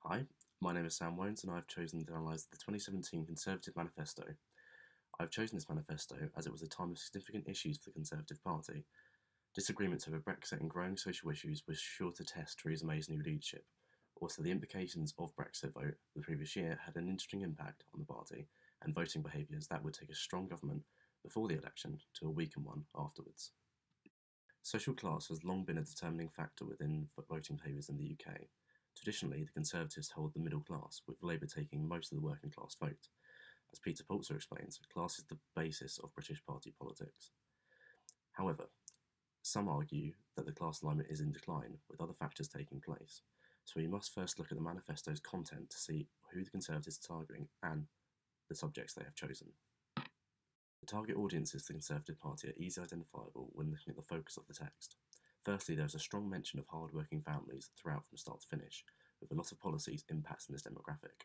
Hi, my name is Sam Wones and I've chosen to analyse the 2017 Conservative Manifesto. I've chosen this manifesto as it was a time of significant issues for the Conservative Party. Disagreements over Brexit and growing social issues was sure to test Theresa May's new leadership. Also, the implications of Brexit vote the previous year had an interesting impact on the party and voting behaviours that would take a strong government before the election to a weakened one afterwards. Social class has long been a determining factor within voting behaviours in the UK. Traditionally, the Conservatives hold the middle class, with Labour taking most of the working class vote. As Peter Pulitzer explains, class is the basis of British party politics. However, some argue that the class alignment is in decline, with other factors taking place. So we must first look at the manifesto's content to see who the Conservatives are targeting and the subjects they have chosen. The target audiences of the Conservative Party are easily identifiable when looking at the focus of the text. Firstly, there is a strong mention of hard-working families throughout from start to finish, with a lot of policies impacting this demographic.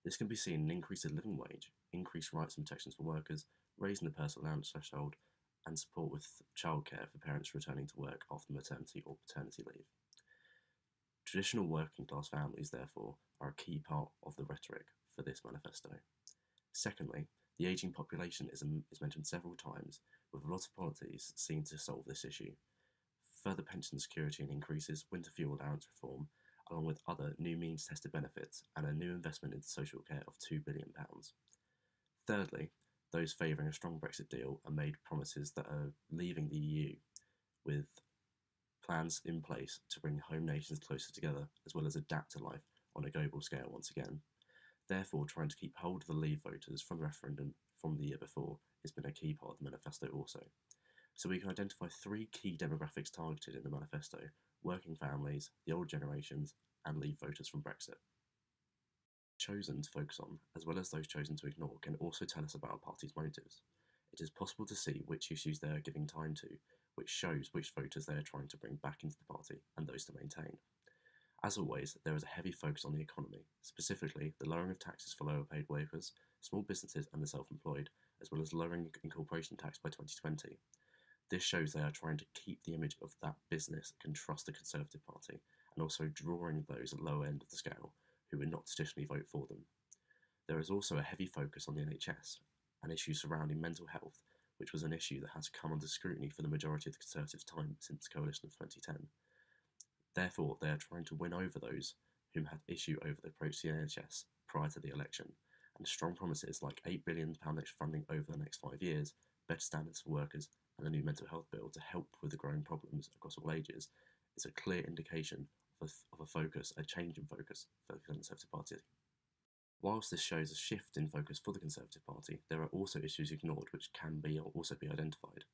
This can be seen in an increase in living wage, increased rights and protections for workers, raising the personal allowance threshold, and support with childcare for parents returning to work after maternity or paternity leave. Traditional working class families, therefore, are a key part of the rhetoric for this manifesto. Secondly, the ageing population is mentioned several times, with a lot of policies seen to solve this issue. Further pension security and increases, winter fuel allowance reform, along with other new means-tested benefits and a new investment into social care of £2 billion. Thirdly, those favouring a strong Brexit deal are made promises that are leaving the EU with plans in place to bring home nations closer together, as well as adapt to life on a global scale once again. Therefore, trying to keep hold of the Leave voters from the referendum from the year before has been a key part of the manifesto also. So we can identify three key demographics targeted in the manifesto: working families, the older generations, and Leave voters from Brexit. Chosen to focus on, as well as those chosen to ignore, can also tell us about a party's motives. It is possible to see which issues they are giving time to, which shows which voters they are trying to bring back into the party and those to maintain. As always, there is a heavy focus on the economy, specifically the lowering of taxes for lower paid workers, small businesses and the self-employed, as well as lowering incorporation tax by 2020. This shows they are trying to keep the image of that business can trust the Conservative Party, and also drawing those at the lower end of the scale who would not traditionally vote for them. There is also a heavy focus on the NHS and issues surrounding mental health, which was an issue that has come under scrutiny for the majority of the Conservatives' time since the coalition of 2010. Therefore, they are trying to win over those whom had issue over the approach to the NHS prior to the election, and strong promises like £8 billion extra funding over the next 5 years, better standards for workers, and a new mental health bill to help with the growing problems across all ages is a clear indication of a focus, a change in focus for the Conservative Party. Whilst this shows a shift in focus for the Conservative Party, there are also issues ignored which can also be identified.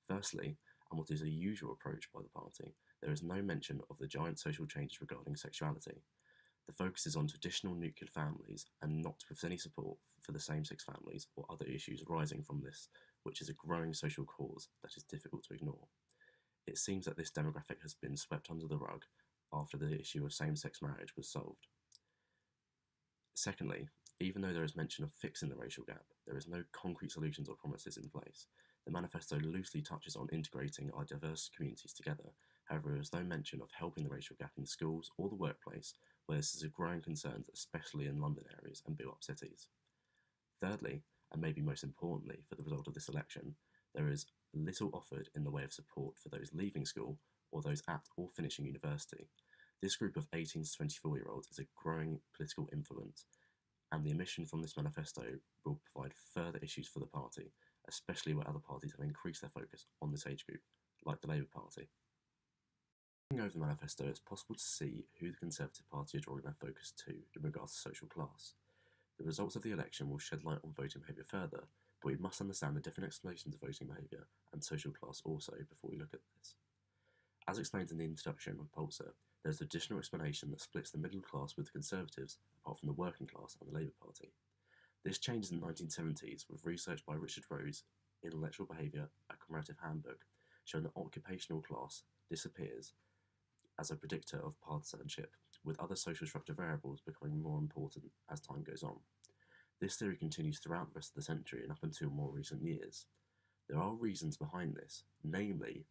Firstly, and what is a usual approach by the party, there is no mention of the giant social changes regarding sexuality. The focus is on traditional nuclear families and not with any support for the same-sex families or other issues arising from this, which is a growing social cause that is difficult to ignore. It seems that this demographic has been swept under the rug after the issue of same-sex marriage was solved. Secondly, even though there is mention of fixing the racial gap, there is no concrete solutions or promises in place. The manifesto loosely touches on integrating our diverse communities together. However, there is no mention of helping the racial gap in schools or the workplace, where this is a growing concern, especially in London areas and built-up cities. Thirdly, and maybe most importantly for the result of this election, there is little offered in the way of support for those leaving school or those at or finishing university. This group of 18 to 24-year-olds is a growing political influence, and the omission from this manifesto will provide further issues for the party, especially where other parties have increased their focus on this age group, like the Labour Party. Looking over the manifesto, it's possible to see who the Conservative Party are drawing their focus to in regards to social class. The results of the election will shed light on voting behaviour further, but we must understand the different explanations of voting behaviour and social class also before we look at this. As explained in the introduction of Pulitzer, there is an additional explanation that splits the middle class with the Conservatives, apart from the working class and the Labour Party. This changed in the 1970s with research by Richard Rose in Intellectual Behaviour, a Comparative Handbook, showing that occupational class disappears as a predictor of partisanship, with other social structure variables becoming more important as time goes on. This theory continues throughout the rest of the century and up until more recent years. There are reasons behind this, namely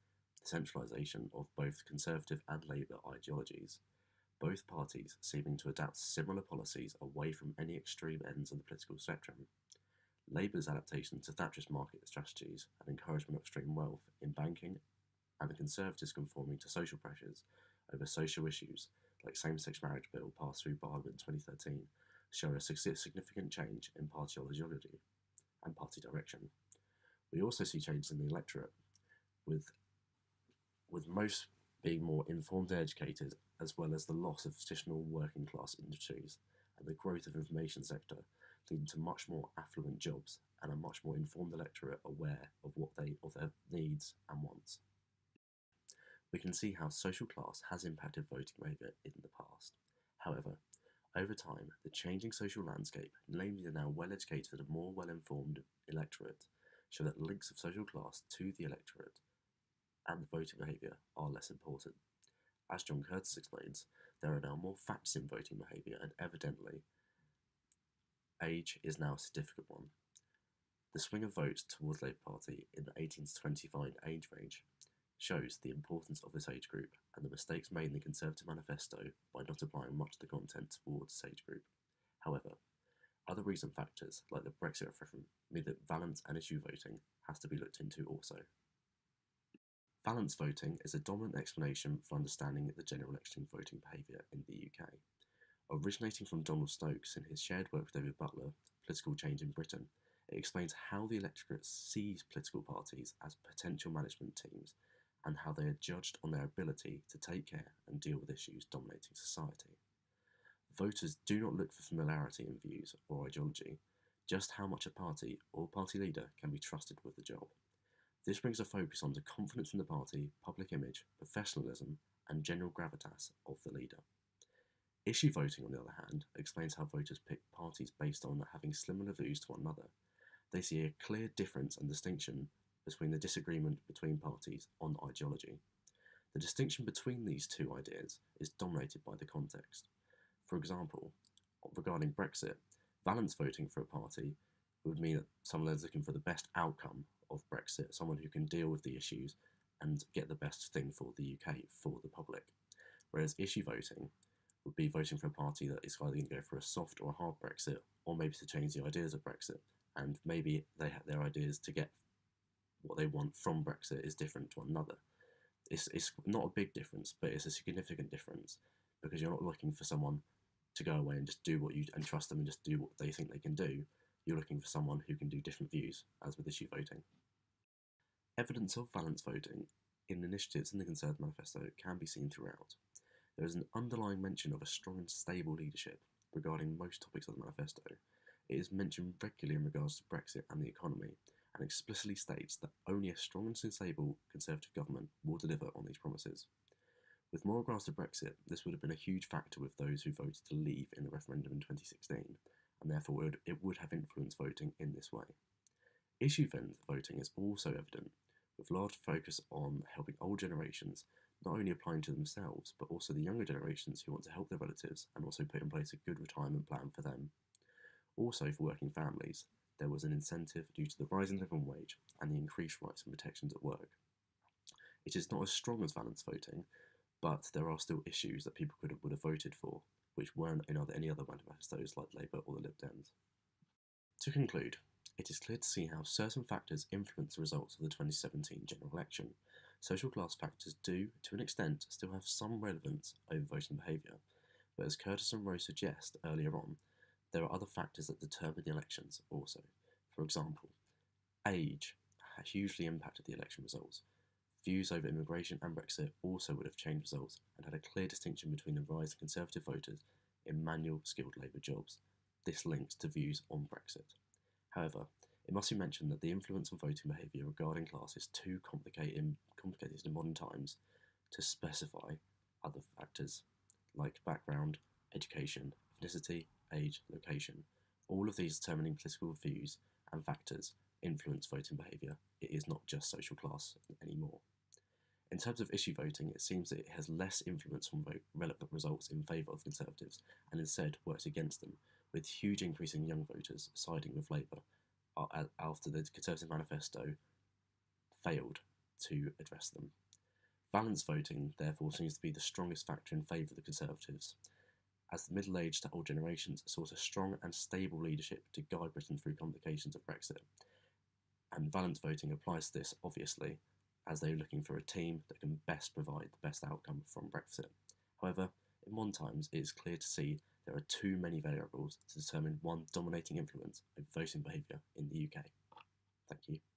the centralisation of both Conservative and Labour ideologies, both parties seeming to adapt similar policies away from any extreme ends of the political spectrum. Labour's adaptation to Thatcher's market strategies and encouragement of extreme wealth in banking, and the Conservatives conforming to social pressures over social issues like same-sex marriage bill passed through Parliament in 2013 show a significant change in party ideology and party direction. We also see changes in the electorate, with most being more informed and educated, as well as the loss of traditional working class industries and the growth of the information sector, leading to much more affluent jobs and a much more informed electorate aware of their needs and wants. We can see how social class has impacted voting behaviour in the past. However, over time, the changing social landscape, namely the now well-educated and more well-informed electorate, show that links of social class to the electorate and the voting behaviour are less important. As John Curtis explains, there are now more factors in voting behaviour, and evidently, age is now a significant one. The swing of votes towards the Labour Party in the 18 to 25 age range shows the importance of this age group and the mistakes made in the Conservative Manifesto by not applying much of the content towards this age group. However, other recent factors, like the Brexit referendum, mean that valence and issue voting has to be looked into also. Valence voting is a dominant explanation for understanding the general election voting behaviour in the UK. Originating from Donald Stokes in his shared work with David Butler, Political Change in Britain, it explains how the electorate sees political parties as potential management teams and how they are judged on their ability to take care and deal with issues dominating society. Voters do not look for familiarity in views or ideology, just how much a party or party leader can be trusted with the job. This brings a focus on the confidence in the party, public image, professionalism, and general gravitas of the leader. Issue voting, on the other hand, explains how voters pick parties based on having similar views to one another. They see a clear difference and distinction between the disagreement between parties on ideology. The distinction between these two ideas is dominated by the context. For example, regarding Brexit, valence voting for a party would mean that someone is looking for the best outcome of Brexit, someone who can deal with the issues and get the best thing for the UK, for the public. Whereas issue voting would be voting for a party that is either going to go for a soft or a hard Brexit, or maybe to change the ideas of Brexit, and maybe they have their ideas to get what they want from Brexit is different to one another. It's not a big difference, but it's a significant difference, because you're not looking for someone to go away and just do what you and trust them and just do what they think they can do. You're looking for someone who can do different views, as with issue voting. Evidence of valence voting in initiatives in the Conservative Manifesto can be seen throughout. There is an underlying mention of a strong and stable leadership regarding most topics of the manifesto. It is mentioned regularly in regards to Brexit and the economy, and explicitly states that only a strong and stable Conservative government will deliver on these promises. With more regards to Brexit, this would have been a huge factor with those who voted to leave in the referendum in 2016, and therefore it would have influenced voting in this way. Issue voting is also evident, with large focus on helping old generations, not only applying to themselves, but also the younger generations who want to help their relatives and also put in place a good retirement plan for them. Also, for working families, there was an incentive due to the rising living wage and the increased rights and protections at work. It is not as strong as valence voting, but there are still issues that people would have voted for, which weren't in any other manifestos like Labour or the Lib Dems. To conclude, it is clear to see how certain factors influence the results of the 2017 general election. Social class factors do, to an extent, still have some relevance over voting behaviour, but as Curtis and Rose suggest earlier on, there are other factors that determine the elections also. For example, age hugely impacted the election results. Views over immigration and Brexit also would have changed results and had a clear distinction between the rise of Conservative voters in manual, skilled labour jobs. This links to views on Brexit. However, it must be mentioned that the influence of voting behaviour regarding class is too complicated in modern times to specify other factors like background, education, ethnicity, age, location. All of these determining political views and factors influence voting behaviour. It is not just social class anymore. In terms of issue voting, it seems that it has less influence on relevant results in favour of Conservatives and instead works against them, with huge increase in young voters siding with Labour after the Conservative Manifesto failed to address them. Balance voting, therefore, seems to be the strongest factor in favour of the Conservatives, as the middle-aged to old generations sought a strong and stable leadership to guide Britain through complications of Brexit. And balance voting applies to this, obviously, as they are looking for a team that can best provide the best outcome from Brexit. However, in modern times, it is clear to see there are too many variables to determine one dominating influence of voting behaviour in the UK. Thank you.